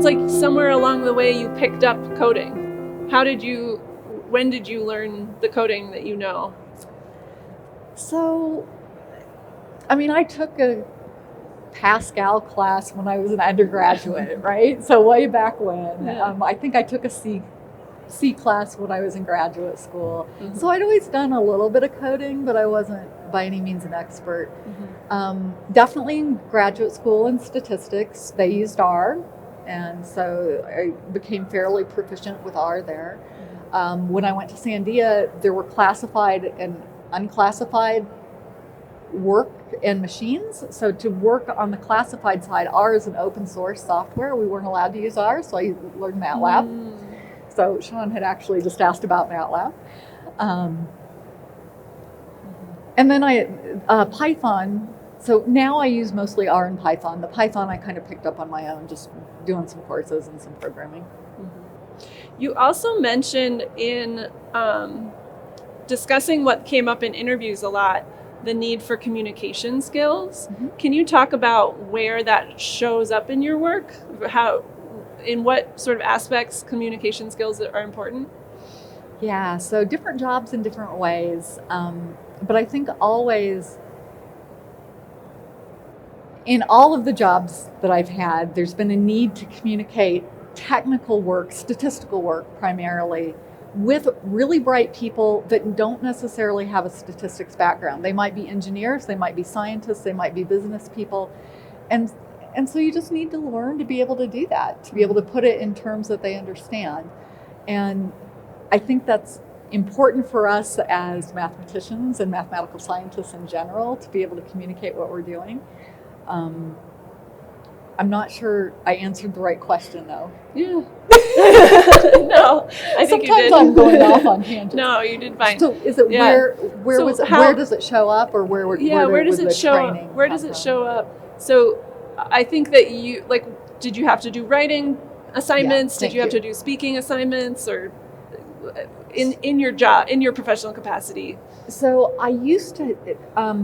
sounds like somewhere along the way you picked up coding. When did you learn the coding that you know? So, I took a Pascal class when I was an undergraduate, right? So way back when. Yeah. I think I took a C class when I was in graduate school. Mm-hmm. So I'd always done a little bit of coding, but I wasn't by any means an expert. Mm-hmm. Definitely in graduate school in statistics, they used R. And so I became fairly proficient with R there. When I went to Sandia, there were classified and unclassified work and machines. So to work on the classified side, R is an open source software. We weren't allowed to use R, so I learned MATLAB. So Sean had actually just asked about MATLAB. And then Python. So now I use mostly R and Python. The Python I kind of picked up on my own, just doing some courses and some programming. You also mentioned in discussing what came up in interviews a lot, the need for communication skills. Mm-hmm. Can you talk about where that shows up in your work? In what sort of aspects communication skills are important? Yeah, so different jobs in different ways. But I think always, in all of the jobs that I've had, there's been a need to communicate technical work, statistical work primarily, with really bright people that don't necessarily have a statistics background. They might be engineers, they might be scientists, they might be business people. And so you just need to learn to be able to do that, to be able to put it in terms that they understand. And I think that's important for us as mathematicians and mathematical scientists in general, to be able to communicate what we're doing. I'm not sure I answered the right question, though. Yeah. No, I think you did. Sometimes I'm going off on tangents. No, you did fine. So is it where does it show up, or where does it show up? So I think that you, did you have to do writing assignments? Yeah, did you have to do speaking assignments, or in your job, in your professional capacity? So I used to,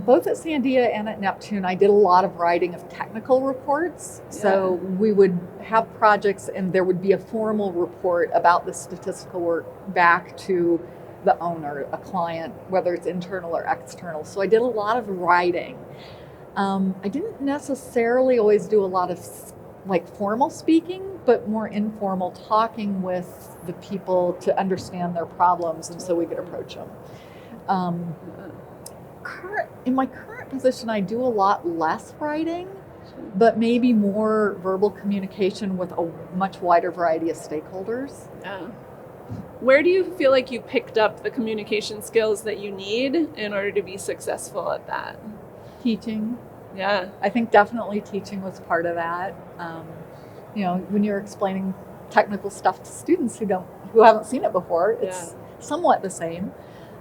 both at Sandia and at Neptune, I did a lot of writing of technical reports. Yeah. So we would have projects and there would be a formal report about the statistical work back to the owner, a client, whether it's internal or external. So I did a lot of writing. I didn't necessarily always do a lot of formal speaking, but more informal, talking with the people to understand their problems, and so we could approach them. In my current position, I do a lot less writing, but maybe more verbal communication with a much wider variety of stakeholders. Yeah. Where do you feel like you picked up the communication skills that you need in order to be successful at that? Teaching. Yeah. I think definitely teaching was part of that. When you're explaining technical stuff to students who haven't seen it before, it's somewhat the same.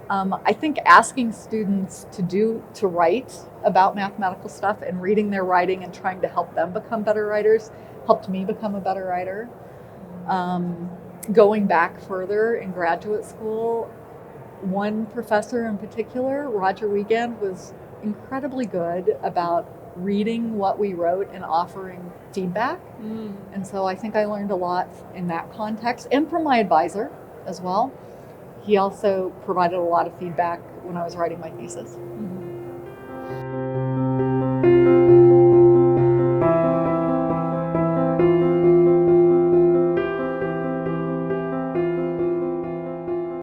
I think asking students to write about mathematical stuff and reading their writing and trying to help them become better writers helped me become a better writer. Going back further in graduate school, one professor in particular, Roger Wiegand, was incredibly good about reading what we wrote and offering feedback. And so I think I learned a lot in that context, and from my advisor as well. He also provided a lot of feedback when I was writing my thesis. Mm-hmm.